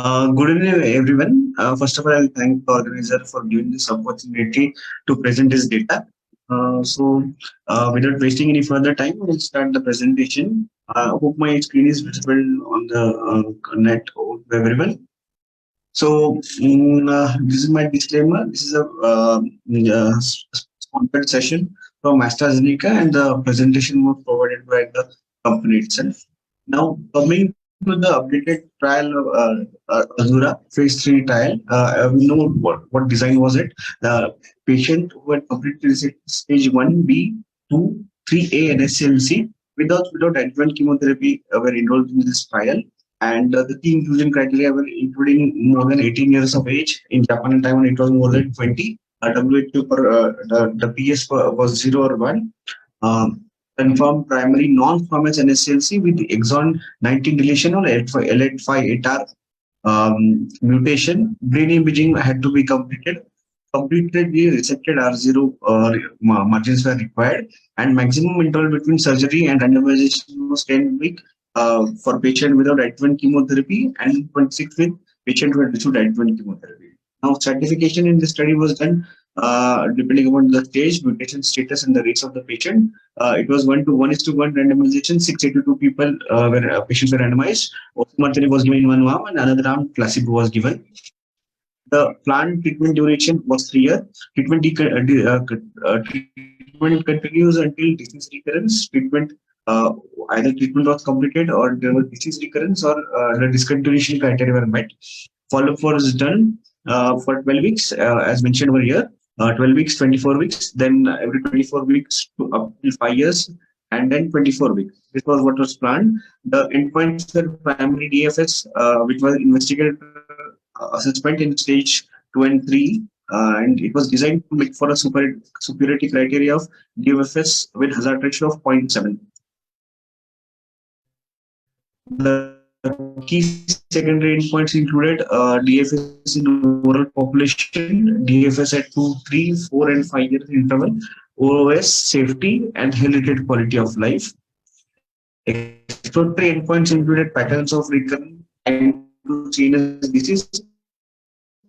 Good evening, everyone. First of all, I'll thank the organizer for giving this opportunity to present this data. Without wasting any further time, we'll start the presentation. Hope my screen is visible on the net to everyone. This is my disclaimer. This is a sponsored session from AstraZeneca, and the presentation was provided by the company itself. Now, coming to the updated trial of Azura phase 3 trial, we know what design was it. The patient who had completed stage 1B, 2, 3A, and SCLC without adjuvant chemotherapy were enrolled in this trial. And the key inclusion criteria were including more than 18 years of age. In Japan and Taiwan, it was more than 20. WHO for the PS was 0 or 1. Confirmed primary non-squamous NSCLC with exon 19 deletion or L858R mutation. Brain imaging had to be completed. Completely resected R0 margins were required, and maximum interval between surgery and randomization was 10 weeks for patient without adjuvant chemotherapy and 26 with patient who had received adjuvant chemotherapy. Now, stratification in the study was done depending upon the stage, mutation status, and the race of the patient. It was 1:1:1 randomization. 682 people patients were randomized. Osimertinib was given in one arm, and another arm placebo was given. The planned treatment duration was 3 years. Treatment continues until disease recurrence. Either treatment was completed or there was disease recurrence or the discontinuation criteria were met. Follow-up was done for 12 weeks, as mentioned over here. 12 weeks, 24 weeks, then every 24 weeks to up to 5 years, and then 24 weeks. This was what was planned. The endpoints were primary DFS, which was investigator assessment in stage 2 and 3, and it was designed to make for a superiority criteria of DFS with hazard ratio of 0.7. The key secondary endpoints included DFS in overall population, DFS at 2, 3, 4, and 5 years interval, OS, safety, and health-related quality of life. Exploratory endpoints included patterns of recurrence and to CNS disease,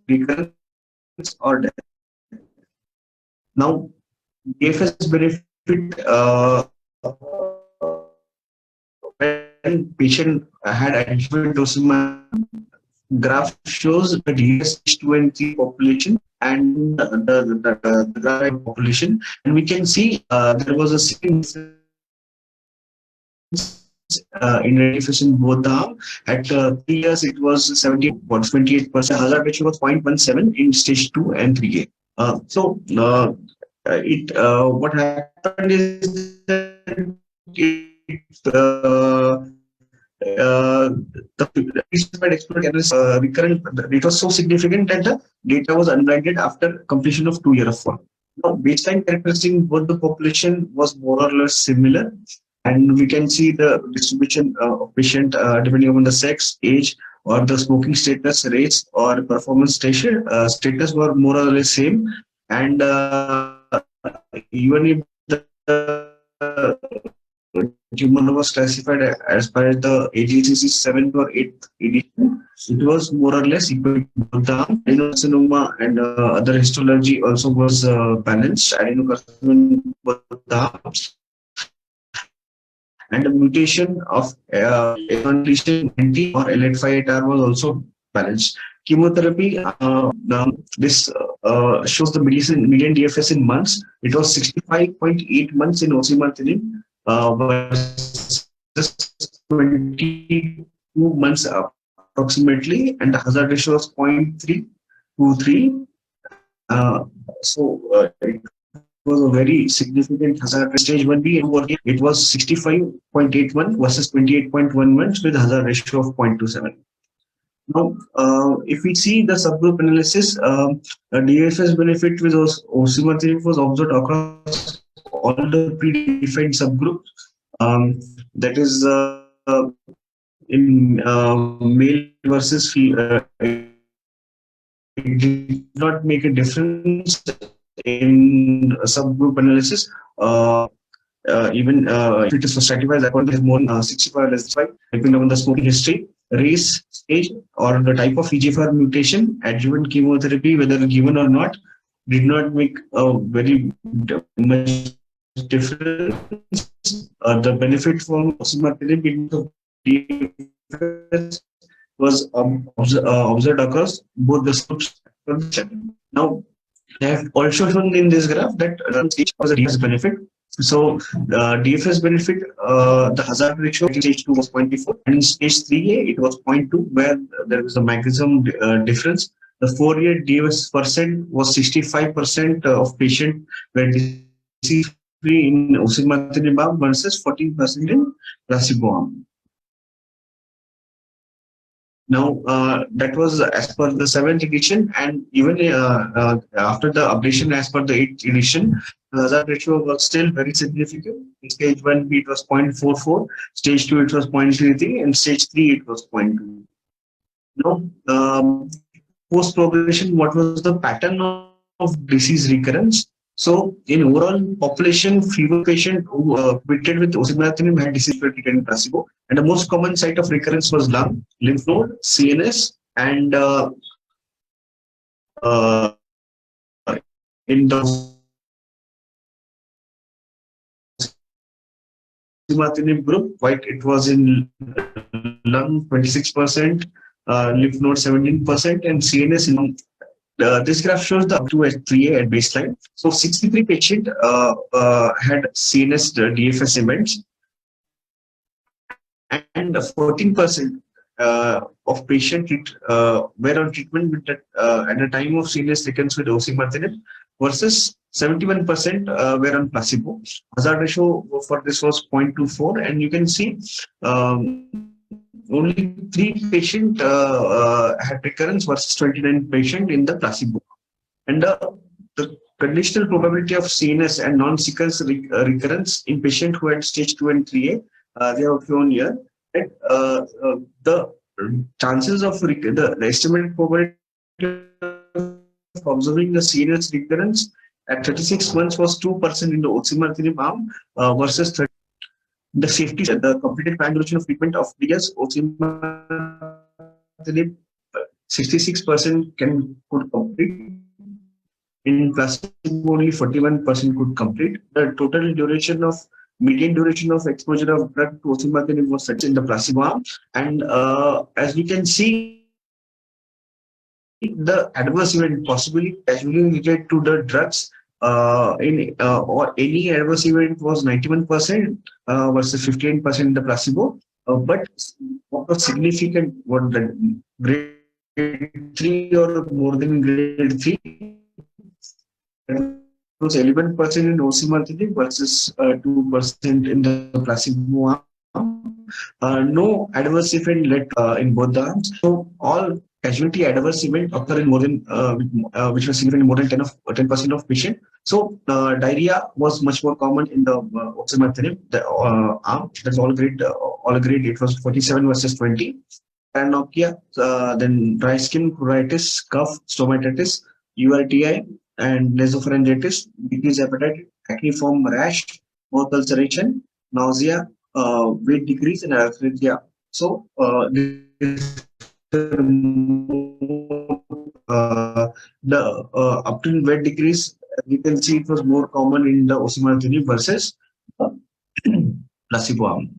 recurrence, or death. Now, DFS benefit when patient had adjuvant osimertinib, graph shows the DFS 2 and 3 population and the population, and we can see there was a significant in DFS in both the arm. At 3 years, it was 28%. Hazard ratio was 0.17 in stage 2 and 3A. What happened is that the recurrent, it was so significant that the data was unblinded after completion of 2 years of follow-up. Now, baseline characteristic in both the population was more or less similar, and we can see the distribution of patient depending upon the sex, age, or the smoking status, race, or performance status were more or less same. And even if the tumor was classified as per the AGCC 7th or 8th edition, it was more or less equal to both the arms. Adenocarcinoma and other histology also was balanced. Adenocarcinoma in both the arms. And the mutation of deletion or L858R was also balanced. Chemotherapy, this shows the median DFS in months. It was 65.8 months in osimertinib versus 22 months approximately, and the hazard ratio was 0.323. It was a very significant hazard. Stage 1B, it was 65.81 versus 28.11 with a hazard ratio of 0.27. Now, if we see the subgroup analysis, the DFS benefit with osimertinib was observed across all the predefined subgroups. That is in male versus female. It did not make a difference in subgroup analysis. Even if it is stratified, according to more than 65 less 5, depending on the smoking history. race, stage, or the type of EGFR mutation, adjuvant chemotherapy, whether given or not, did not make a very much difference. The benefit from osimertinib in the DFS was observed across both the subgroups. Now, I have also shown in this graph that stage was a DFS benefit. So, DFS benefit, the hazard ratio in stage 2 was 0.4, and in stage 3A it was zero point 0.2, where there was a maximum difference. The 4-year DFS percent was 65% of patients were disease-free in osimertinib arm versus 14% in placebo arm. Now, that was as per the seventh edition, and even after the updation as per the eighth edition, the hazard ratio was still very significant. In stage 1B, it was 0.44, stage 2, it was 0.33, and stage 3, it was 0.2. Now, post progression, what was the pattern of disease recurrence? So, in overall population, fewer patients who treated with osimertinib had disease were treated in placebo, and the most common site of recurrence was lung, lymph node, CNS, and in the osimertinib group, white it was in lung 26%, lymph node 17%, and CNS in this graph shows the up to 3A at baseline. So 63 patients had CNS DFS events, and 14% of patients were on treatment with at the time of CNS recurrence with osimertinib versus 71% were on placebo. Hazard ratio for this was 0.24, and you can see only 3 patients had recurrence versus 29 patients in the placebo. And the conditional probability of CNS and non-sequence recurrence in patients who had stage 2 and 3A, they have shown here. And, the chances of the estimated probability of observing the CNS recurrence at 36 months was 2% in the osimertinib arm versus 30. The safety, the completed time duration of treatment of DS osimertinib, 66% could complete. In placebo, only 41% could complete. The total duration of median duration of exposure of drug to osimertinib was such in the placebo arm, and as we can see, the adverse event possibly casually related to the drugs or any adverse event was 91% versus 58% in the placebo. But what was significant, what the grade 3 or more than grade 3, was 11% in osimertinib versus 2% in the placebo arm. No adverse event led in both the arms. So all casualty adverse event occur in more than which was significant in more than 10% of patients. So diarrhea was much more common in the osimertinib arm. That's all grade. It was 47 versus 20. Paranoia, then dry skin, pruritus, cough, stomatitis, URTI, and nasopharyngitis, decreased appetite, acneiform rash, mouth ulceration, nausea, weight decrease, and arthritia. So, the upturned weight decrease, you can see it was more common in the osimertinib versus uh, placebo arm.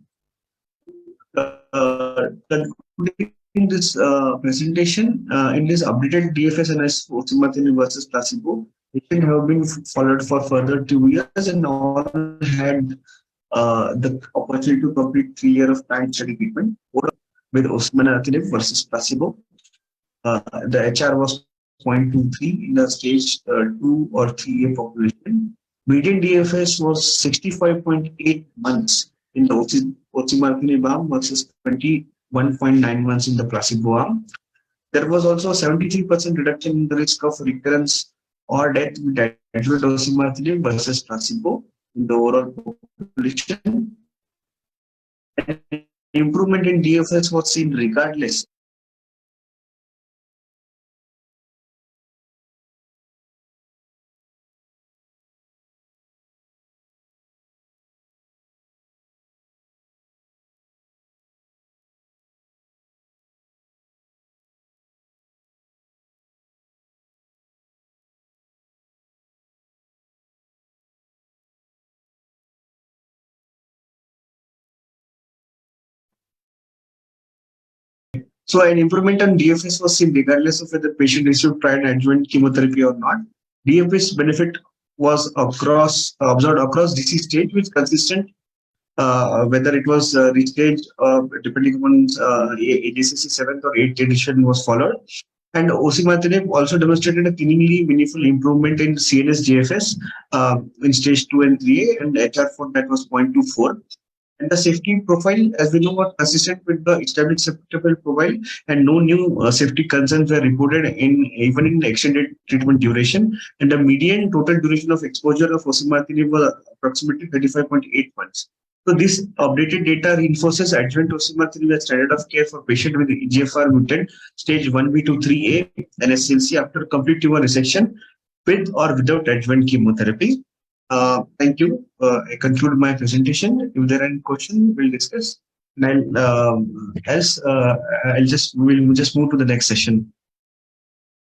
Concluding this presentation, in this updated DFS and osimertinib versus placebo, patients have been followed for further 2 years, and all had the opportunity to complete 3 years of time study treatment with osimertinib versus placebo. The HR was 0.23 in the stage 2 or 3A population. Median DFS was 65.8 months in the osimertinib arm versus 21.9 months in the placebo arm. There was also a 73% reduction in the risk of recurrence or death with adjuvant osimertinib versus placebo in the overall population. And improvement in DFS was seen regardless So an improvement on DFS was seen regardless of whether patient received prior adjuvant chemotherapy or not. DFS benefit was observed across disease stage with consistent whether it was restage depending upon AJCC 7th or 8th edition was followed. And osimertinib also demonstrated a clinically meaningful improvement in CNS GFS in stage 2 and 3A, and HR4 that was 0.24. And the safety profile, as we know, was consistent with the established acceptable profile, and no new safety concerns were reported in even in extended treatment duration. And the median total duration of exposure of osimertinib was approximately 35.8 months. So this updated data reinforces adjuvant osimertinib as standard of care for patients with EGFR mutant stage 1B to 3A NSCLC after complete tumor resection with or without adjuvant chemotherapy. Thank you. I conclude my presentation. If there are any questions, we'll discuss. And we'll just move to the next session.